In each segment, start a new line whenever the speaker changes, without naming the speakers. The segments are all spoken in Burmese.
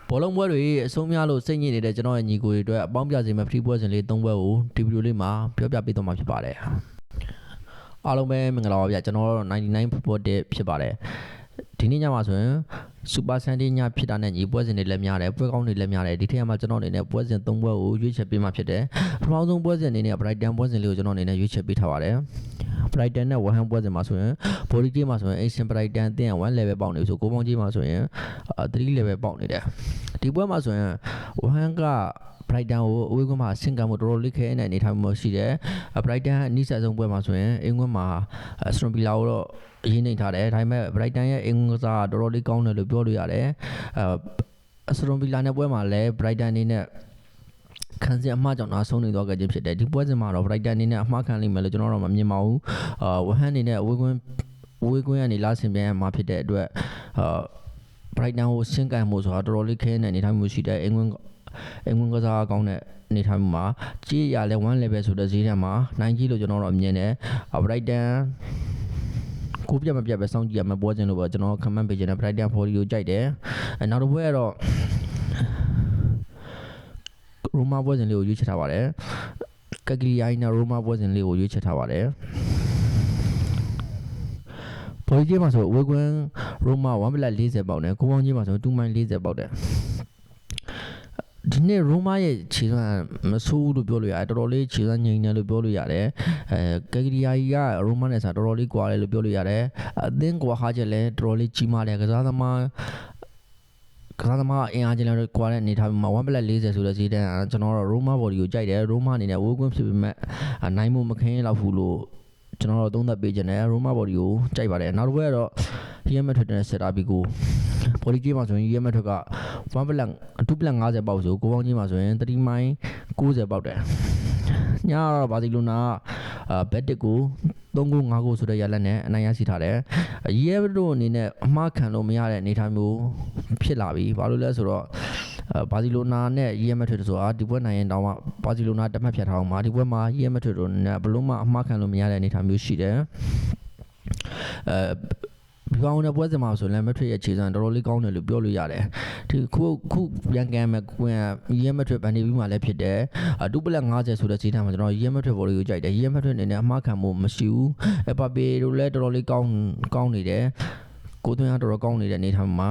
ဘောလုံးပွဲတွေအဆုံးများလို့စိတ်ညစ်နေတဲ့ကျွန်တော်ရဲ့ညီကိုတွေအတွက်အပေါင်းပြစေမယ့်ဖရီပွဲစဉ်လေး၃ပွဲကိုဒီဗီဒီယိုလေးမှာပြောပြပေးသွားမှာဖြစ်ပါတယ်အားလုံးပဲမင်္ဂလာပါဗျကျွန်တော်တို့99 football day ဖြစ်ပါတယ်ဒီနေ့ညမှာဆိုရင်စူပါဆန်ဒေးညဖြစ်တာနဲ့ညီပွဲစဉ်တွေလည်းများတယ်ပွဲကောင်းတွေလည်းများတယ်ဒီထက်မှာကျွန်တော်အနေနဲ့ပွဲစဉ်၃ပွဲကိုရွေးချယ်ပေးမှဖြစ်တယ်ပထမဆုံးပွဲစဉ်အနေနဲ့ Brighton ပွဲစဉ်လေးကိုကျွန်တော်အနေနဲ့ရွေးချယ်ပေးထားပါတယ် Brighton နဲ့ West Ham ပွဲစဉ်မှာဆိုရင် Body ကြီးမှာဆိုရင် Asian Brighton အသင်း1 level ပေါက်နေပြီဆိုကိုပေါင်းကြီးမှာဆိုရင်3 level ပေါက်နေတယ်ဒီပွဲမှာဆိုရင် West Ham က Brighton ကိုအဝေးကွင်းမှာဆင့်ကမ်းမှုတော်တော်လေးခဲနေထားမှုရှိတယ် Brighton အနည်းဆက်ဆုံးပွဲမှာဆိုရင်အင်္ဂွန်းမှာ Aston Villa ကိုတော့အရင်နေထားတယ်ဒါပေမဲ့ Brighton ရဲ့အင်္ဂွန်းကစားတော်တော်လေးကောင်းတယ်လို့ပြောလို့ရတယ်Aston Villa နဲ့ပွဲမှာလည်း Brighton အနေနဲ့ခံစစ်အမှားကြောင့်နောက်ဆုံးနေတော့ခဲ့ခြင်းဖြစ်တယ်ဒီပွဲစဉ်မှာတော့ Brighton အနေနဲ့အမှားခံလိမ့်မယ်လို့ကျွန်တော်တို့မမြင်ပါဘူးWest Ham အနေနဲ့အဝေးကွင်းကနေလာဆင်ပြန်မှာဖြစ်တဲ့အတွက် Brighton ကိုဆင့်ကမ်းမှုဆိုတာတော်တော်လေးခဲနေနေထားမှုရှိတယ်အင်္ဂွန်းကစားကောင်းတဲ့အနေထားမှုမှာကြီးရလဲ1 level ဆိုတဲ့ဈေးထဲမှာနိုင်ကြီးလို့ကျွန်တော်တို့မြင်တယ် Brighton ကိုပြတ်မပြတ်ပဲစောင့်ကြည့်ရမယ်ပွဲစဉ်လို့ပဲကျွန်တော်ခမန့်ပေးခြင်းနဲ့ Brighton 4ကိုကြိုက်တယ်နောက်တစ်ပွဲကတော့ရိုမာပွဲစဉ်လေးကိုရွေးချယ်ထားပါတယ်ကက်ကလီယာနဲ့ရိုမာပွဲစဉ်လေးကိုရွေးချယ်ထားပါတယ်ပေါ်ကြီးမှာဆိုအဝေးကွင်းရိုမာ1.40ပေါက်တယ်ကိုပေါင်းကြီးမှာဆို2.40ပေါက်တယ်ဒီနေ့ရိုမာရဲ့ခြေစွမ်းမဆိုးလို့ပြောလို့ရတယ်တော်တော်လေးခြေစွမ်းငြိမ်တယ်လို့ပြောလို့ရတယ်ကက်ကလီယာကြီးကရိုမာနဲ့ဆိုတော်တော်လေးကွာတယ်လို့ပြောလို့ရတယ်အသင်းကွာဟာချက်လည်းတော်တော်လေးကြီးမားတယ်ကစားသမားအင်အားကြီးလည်းကွာတဲ့အနေထားမှာ1.40ဆိုတဲ့ဈေးတန်းကျွန်တော်တို့ရိုမာဘော်ဒီကိုကြိုက်တယ်ရိုမာအနေနဲ့ဝေးကွင်းဖြစ်ပေမဲ့နိုင်မှုမခင်းလောက်ဘူးလို့ကျွန်တော်တို့သုံးသပ်ပေးခြင်းနဲ့ရိုမာဘော်ဒီကိုကြိုက်ပါတယ်နောက်တစ်ပွဲကတော့ရီယယ်မက်ဒရစ်နဲ့ဆက်တာပြီးကိုဘော်ဒီကြီးမှာဆိုရင်ရီယယ်မက်ဒရစ်က2.50ပေါက်ဆိုကိုပေါင်းကြီးမှာဆိုရင်3.90ပေါက်တယ်ညတော့ဘာစီလိုနာဘက်တစ်ကို3-5ဆိုတဲ့ရလက်နဲ့အနိုင်ရရှိထားတယ်ရီယယ်တို့အနေနဲ့အမှားခံလို့မရတဲ့အနေအထားမျိုးဖြစ်လာပြီဘာလို့လဲဆိုတော့ဘာစီလိုနာနဲ့ရီယယ်မက်ဒရစ်ဆိုတာဒီပွဲနိုင်ရင်တောင်မှဘာစီလိုနာတက်မှတ်ဖြတ်ထားအောင်ပါဒီပွဲမှာရီယယ်မက်ဒရစ်တို့နဲ့ဘလို့မှအမှားခံလို့မရတဲ့အနေအထားမျိုးရှိတယ်ဒီကောင်နဲ့ပွဲစဉ်မှာဆိုလည်းမက်ထရစ်ရဲ့ခြေစွမ်းတော်တော်လေးကောင်းတယ်လို့ပြောလို့ရတယ်ဒီခုပြန်ကမ်းမဲ့ကွင်းရီယယ်မက်ထရစ်ဗန်ဒီဘီမှာလည်းဖြစ်တယ်2.50ဆိုတဲ့ဈေးတန်းမှာကျွန်တော်ရီယယ်မက်ထရစ်ဘော်လေးကိုကြိုက်တယ်ရီယယ်မက်ထရစ်အနေနဲ့အမှားခံမှုမရှိဘူးပါပေတို့လည်းတော်တော်လေးကောင်းနေတယ်ကိုသွင်းအားတော်တော်ကောင်းနေတဲ့အနေထားမှာ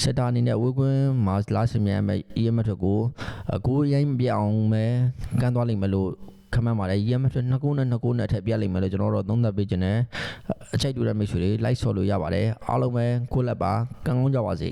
စက်တာအနေနဲ့ဝေးကွင်းမှာလာဆင်မြန်မဲ့ရီယယ်မက်ထရစ်ကိုရိုင်းမပြအောင်ပဲကမ်းသွားလိမ့်မယ်လို့ခမန့်ပါတယ်ရီယယ်မက်ထရစ်2 goal နဲ့အထက်ပြတ်လိမ့်မယ်လို့ကျွန်တော်တို့သုံးသပ်ပေးခြင်းနဲ့အချိုက်တူတဲ့မိတ်ဆွေတွေလိုက်ဆော်လို့ရပါတယ်အားလုံးပဲကိုလက်ပါကံကောင်းကြပါစေ